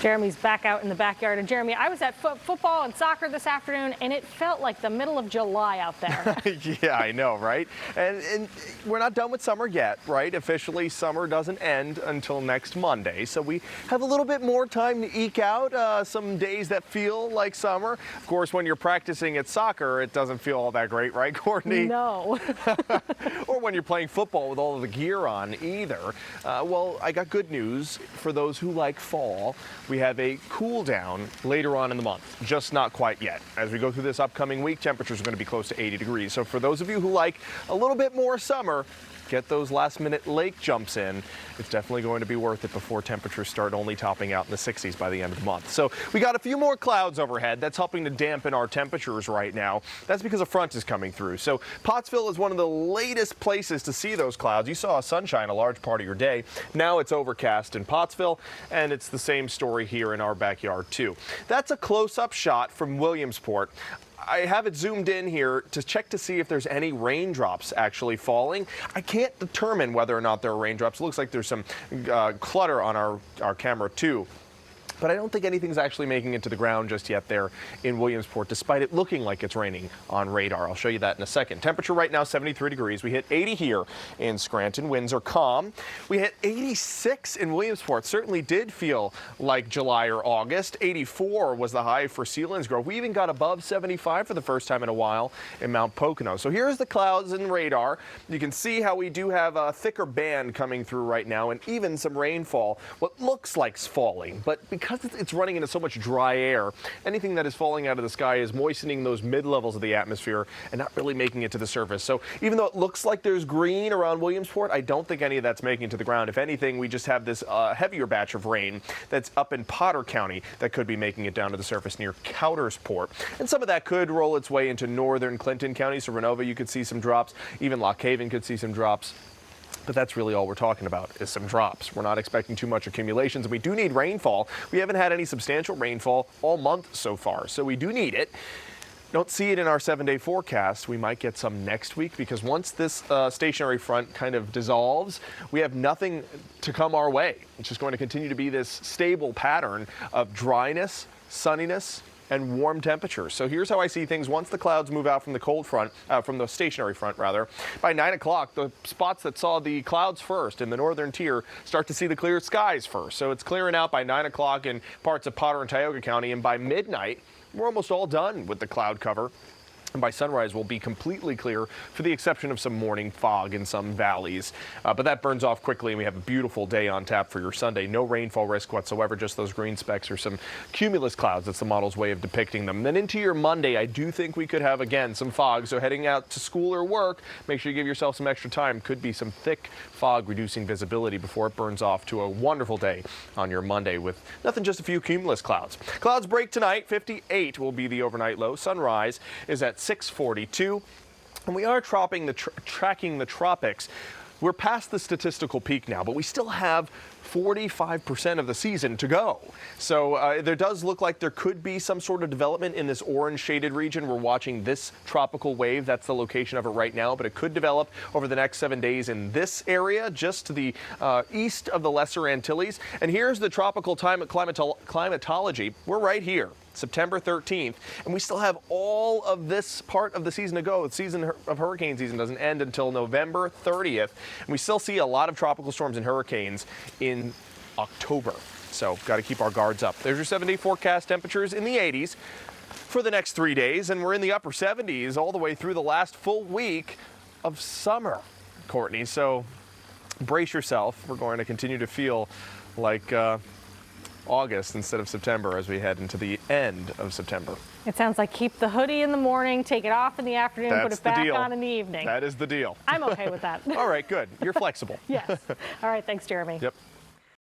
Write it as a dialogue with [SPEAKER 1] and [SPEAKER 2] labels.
[SPEAKER 1] Jeremy's back out in the backyard. And Jeremy, I was at football and soccer this afternoon, and it felt like the middle of July out there.
[SPEAKER 2] Yeah, I know, right? And we're not done with summer yet, right? Officially, summer doesn't end until next Monday. So we have a little bit more time to eke out some days that feel like summer. Of course, when you're practicing at soccer, it doesn't feel all that great, right, Courtney?
[SPEAKER 1] No.
[SPEAKER 2] Or when you're playing football with all of the gear on either. Well, I got good news for those who like fall. We have a cool down later on in the month, just not quite yet. As we go through this upcoming week, temperatures are going to be close to 80 degrees. So for those of you who like a little bit more summer, get those last-minute lake jumps in. It's definitely going to be worth it before temperatures start only topping out in the 60s by the end of the month. So we got a few more clouds overhead. That's helping to dampen our temperatures right now. That's because a front is coming through. So Pottsville is one of the latest places to see those clouds. You saw sunshine a large part of your day. Now it's overcast in Pottsville, and it's the same story here in our backyard too. That's a close-up shot from Williamsport. I have it zoomed in here to check to see if there's any raindrops actually falling. I can't determine whether or not there are raindrops. It looks like there's some clutter on our camera too. But I don't think anything's actually making it to the ground just yet there in Williamsport, despite it looking like it's raining on radar. I'll show you that in a second. Temperature right now, 73 degrees. We hit 80 here in Scranton. Winds are calm. We hit 86 in Williamsport. Certainly did feel like July or August. 84 was the high for Selinsgrove. We even got above 75 for the first time in a while in Mount Pocono. So here's the clouds and radar. You can see how we do have a thicker band coming through right now and even some rainfall. What looks like falling, but because it's running into so much dry air, anything that is falling out of the sky is moistening those mid-levels of the atmosphere and not really making it to the surface. So even though it looks like there's green around Williamsport, I don't think any of that's making it to the ground. If anything, we just have this heavier batch of rain that's up in Potter County that could be making it down to the surface near Coudersport. And some of that could roll its way into northern Clinton County. So Renova, you could see some drops. Even Lock Haven could see some drops. But that's really all we're talking about is some drops. We're not expecting too much accumulations, and we do need rainfall. We haven't had any substantial rainfall all month so far, so we do need it. Don't see it in our 7-day forecast. We might get some next week because once this stationary front kind of dissolves, we have nothing to come our way. It's just going to continue to be this stable pattern of dryness, sunniness, and warm temperatures. So here's how I see things once the clouds move out from the cold front, from the stationary front rather. By 9 o'clock, the spots that saw the clouds first in the northern tier start to see the clear skies first. So it's clearing out by 9 o'clock in parts of Potter and Tioga County, and by midnight, we're almost all done with the cloud cover. And by sunrise, we'll be completely clear for the exception of some morning fog in some valleys. But that burns off quickly, and we have a beautiful day on tap for your Sunday. No rainfall risk whatsoever, just those green specks or some cumulus clouds. That's the model's way of depicting them. Then into your Monday, I do think we could have, again, some fog. So heading out to school or work, make sure you give yourself some extra time. Could be some thick fog reducing visibility before it burns off to a wonderful day on your Monday with nothing, just a few cumulus clouds. Clouds break tonight. 58 will be the overnight low. Sunrise is at 6:42, and we are tracking the tropics. We're past the statistical peak now, but we still have 45% of the season to go. So there does look like there could be some sort of development in this orange shaded region. We're watching this tropical wave. That's the location of it right now, but it could develop over the next 7 days in this area, just to the east of the Lesser Antilles. And here's the tropical climatology. We're right here, September 13th, and we still have all of this part of the season to go. The season of hurricane season doesn't end until November 30th, and we still see a lot of tropical storms and hurricanes in October. So got to keep our guards up. There's your 7-day forecast. Temperatures in the 80s for the next 3 days, and we're in the upper 70s all the way through the last full week of summer, Courtney. So brace yourself. We're going to continue to feel like August instead of September as we head into the end of September.
[SPEAKER 1] It sounds like keep the hoodie in the morning, take it off in the afternoon,
[SPEAKER 2] That's
[SPEAKER 1] put it back
[SPEAKER 2] deal.
[SPEAKER 1] on in the evening.
[SPEAKER 2] That is the deal.
[SPEAKER 1] I'm okay with that.
[SPEAKER 2] All right, good. You're flexible.
[SPEAKER 1] Yes. All right, thanks, Jeremy.
[SPEAKER 2] Yep.